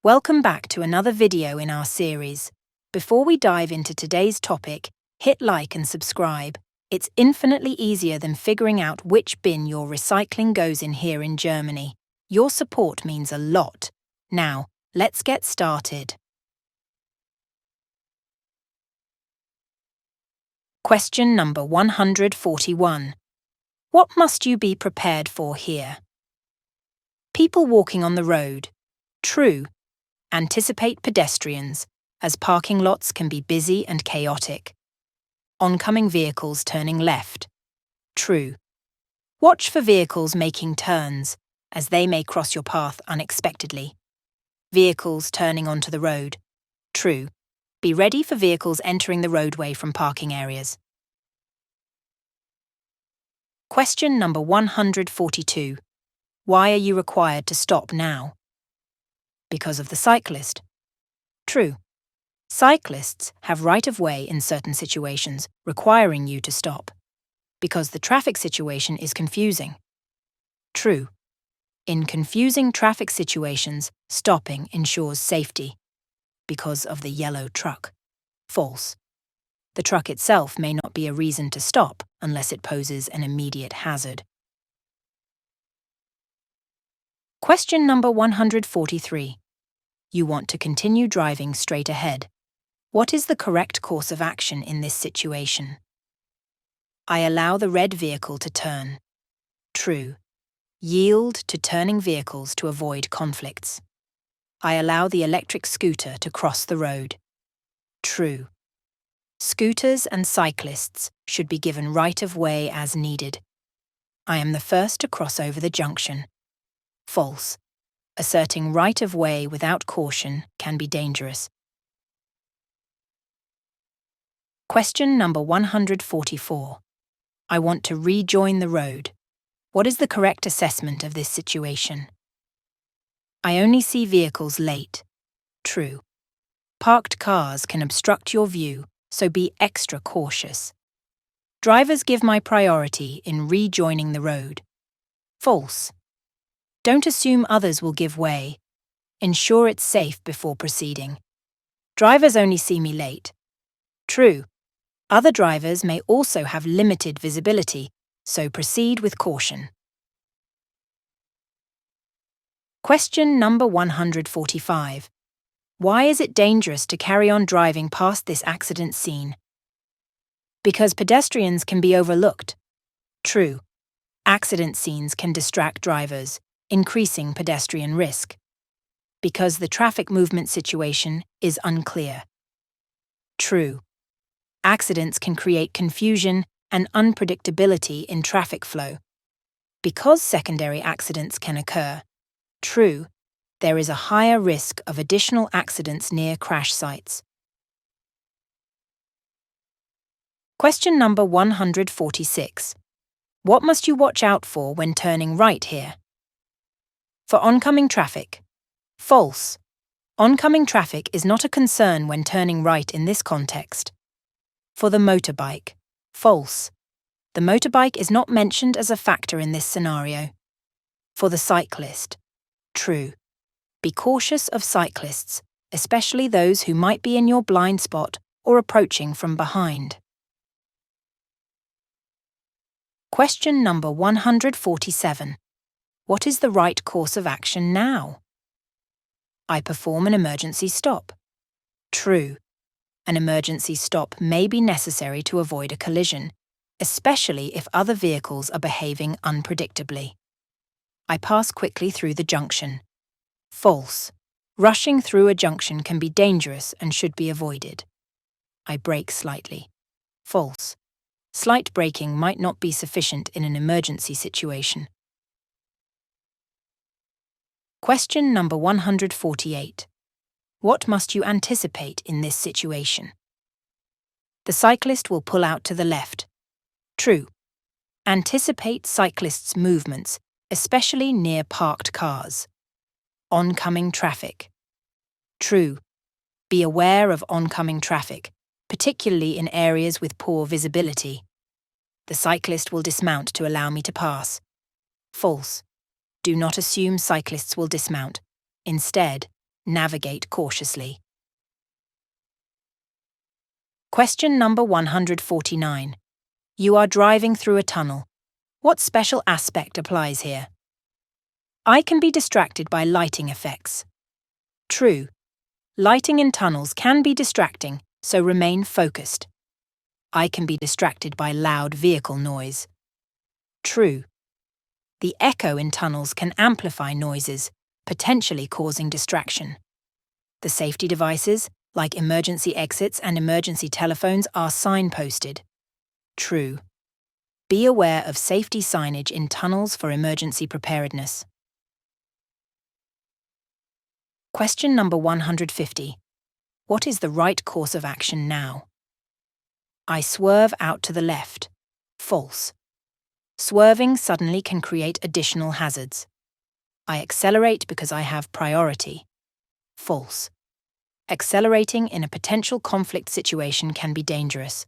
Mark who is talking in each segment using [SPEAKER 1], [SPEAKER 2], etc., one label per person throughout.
[SPEAKER 1] Welcome back to another video in our series. Before we dive into today's topic, hit like and subscribe. It's infinitely easier than figuring out which bin your recycling goes in here in Germany. Your support means a lot. Now, let's get started. Question number 141. What must you be prepared for here? People walking on the road. True. Anticipate pedestrians, as parking lots can be busy and chaotic. Oncoming vehicles turning left. True. Watch for vehicles making turns, as they may cross your path unexpectedly. Vehicles turning onto the road. True. Be ready for vehicles entering the roadway from parking areas. Question number 142. Why are you required to stop now? Because of the cyclist. True. Cyclists have right-of-way in certain situations, requiring you to stop. Because the traffic situation is confusing. True. In confusing traffic situations, stopping ensures safety. Because of the yellow truck. False. The truck itself may not be a reason to stop unless it poses an immediate hazard. Question number 143. You want to continue driving straight ahead. What is the correct course of action in this situation? I allow the red vehicle to turn. True. Yield to turning vehicles to avoid conflicts. I allow the electric scooter to cross the road. True. Scooters and cyclists should be given right-of-way as needed. I am the first to cross over the junction. False. Asserting right-of-way without caution can be dangerous. Question number 144. I want to rejoin the road. What is the correct assessment of this situation? I only see vehicles late. True. Parked cars can obstruct your view, so be extra cautious. Drivers give my priority in rejoining the road. False. Don't assume others will give way. Ensure it's safe before proceeding. Drivers only see me late. True. Other drivers may also have limited visibility, so proceed with caution. Question number 145. Why is it dangerous to carry on driving past this accident scene? Because pedestrians can be overlooked. True. Accident scenes can distract drivers, increasing pedestrian risk. Because the traffic movement situation is unclear. True. Accidents can create confusion and unpredictability in traffic flow. Because secondary accidents can occur. True. There is a higher risk of additional accidents near crash sites. Question number 146. What must you watch out for when turning right here? For oncoming traffic. False. Oncoming traffic is not a concern when turning right in this context. For the motorbike. False. The motorbike is not mentioned as a factor in this scenario. For the cyclist. True. Be cautious of cyclists, especially those who might be in your blind spot or approaching from behind. Question number 147. What is the right course of action now? I perform an emergency stop. True. An emergency stop may be necessary to avoid a collision, especially if other vehicles are behaving unpredictably. I pass quickly through the junction. False. Rushing through a junction can be dangerous and should be avoided. I brake slightly. False. Slight braking might not be sufficient in an emergency situation. Question number 148. What must you anticipate in this situation? The cyclist will pull out to the left. True. Anticipate cyclists' movements, especially near parked cars. Oncoming traffic. True. Be aware of oncoming traffic, particularly in areas with poor visibility. The cyclist will dismount to allow me to pass. False. Do not assume cyclists will dismount. Instead, Navigate cautiously. Question number 149. You are driving through a tunnel. What special aspect applies here? I can be distracted by lighting effects. True. Lighting in tunnels can be distracting, so remain focused. I can be distracted by loud vehicle noise. True. The echo in tunnels can amplify noises, potentially causing distraction. The safety devices, like emergency exits and emergency telephones, are signposted. True. Be aware of safety signage in tunnels for emergency preparedness. Question number 150. What is the right course of action now? I swerve out to the left. False. Swerving suddenly can create additional hazards. I accelerate because I have priority. False. Accelerating in a potential conflict situation can be dangerous.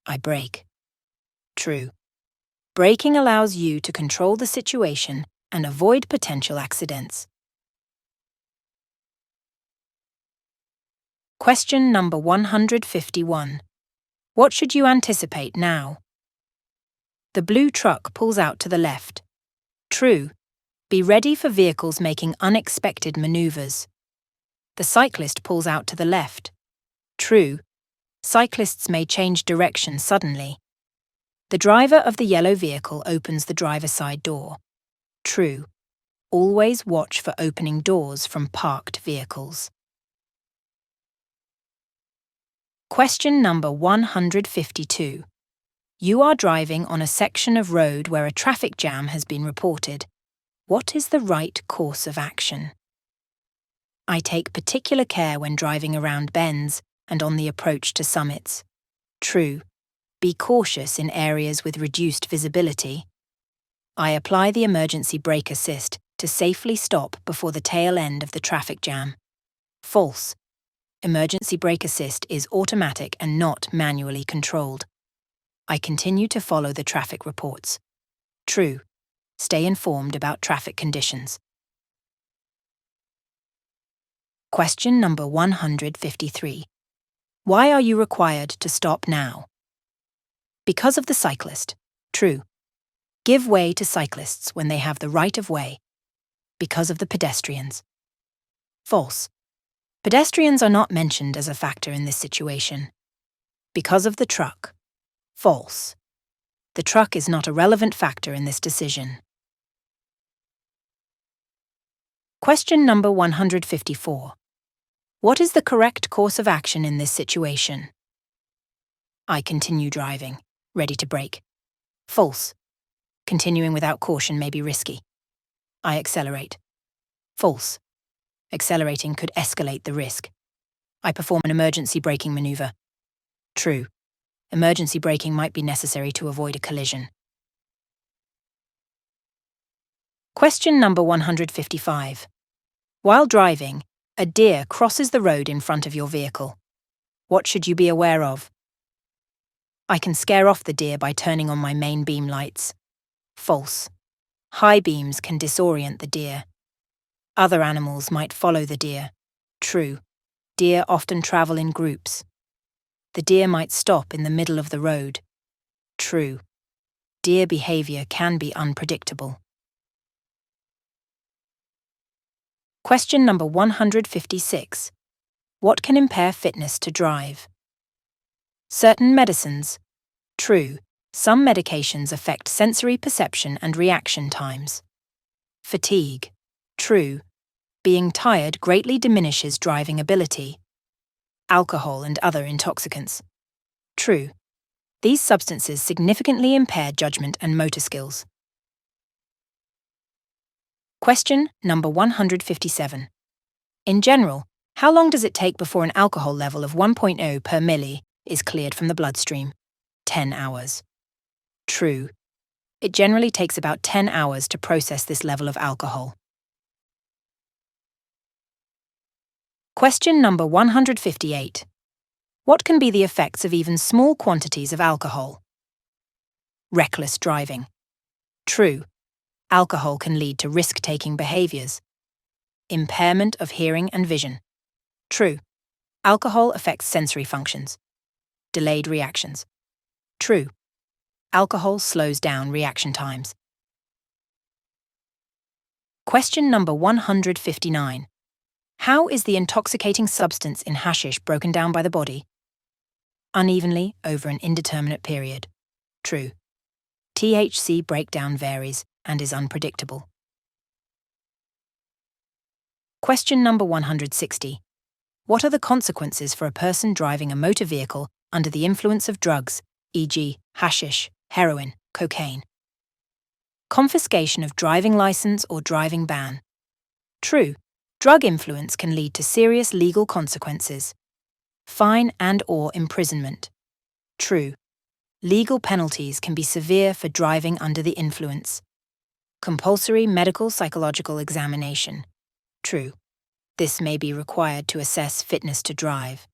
[SPEAKER 1] I brake. True. Braking allows you to control the situation and avoid potential accidents. Question number 151. What should you anticipate now? The blue truck pulls out to the left. True. Be ready for vehicles making unexpected maneuvers. The cyclist pulls out to the left. True. Cyclists may change direction suddenly. The driver of the yellow vehicle opens the driver's side door. True. Always watch for opening doors from parked vehicles. Question number 152. You are driving on a section of road where a traffic jam has been reported. What is the right course of action? I take particular care when driving around bends and on the approach to summits. True. Be cautious in areas with reduced visibility. I apply the emergency brake assist to safely stop before the tail end of the traffic jam. False. Emergency brake assist is automatic and not manually controlled. I continue to follow the traffic reports. True. Stay informed about traffic conditions. Question number 153. Why are you required to stop now? Because of the cyclist. True. Give way to cyclists when they have the right of way. Because of the pedestrians. False. Pedestrians are not mentioned as a factor in this situation. Because of the truck. False. The truck is not a relevant factor in this decision. Question number 154. What is the correct course of action in this situation? I continue driving, ready to brake. False. Continuing without caution may be risky. I accelerate. False. Accelerating could escalate the risk. I perform an emergency braking maneuver. True. Emergency braking might be necessary to avoid a collision. Question number 155. While driving, a deer crosses the road in front of your vehicle. What should you be aware of? I can scare off the deer by turning on my main beam lights. False. High beams can disorient the deer. Other animals might follow the deer. True. Deer often travel in groups. The deer might stop in the middle of the road. True. Deer behavior can be unpredictable. Question number 156. What can impair fitness to drive? Certain medicines. True. Some medications affect sensory perception and reaction times. Fatigue. True. Being tired greatly diminishes driving ability. Alcohol and other intoxicants. True. These substances significantly impair judgment and motor skills. Question number 157. In general, how long does it take before an alcohol level of 1.0 per milli is cleared from the bloodstream? 10 hours. True. It generally takes about 10 hours to process this level of alcohol. Question number 158. What can be the effects of even small quantities of alcohol? Reckless driving. True. Alcohol can lead to risk-taking behaviors. Impairment of hearing and vision. True. Alcohol affects sensory functions. Delayed reactions. True. Alcohol slows down reaction times. Question number 159. How is the intoxicating substance in hashish broken down by the body? Unevenly over an indeterminate period. True. THC breakdown varies and is unpredictable. Question number 160. What are the consequences for a person driving a motor vehicle under the influence of drugs, e.g., hashish, heroin, cocaine? Confiscation of driving license or driving ban. True. Drug influence can lead to serious legal consequences. Fine and/or imprisonment. True. Legal penalties can be severe for driving under the influence. Compulsory medical psychological examination. True. This may be required to assess fitness to drive.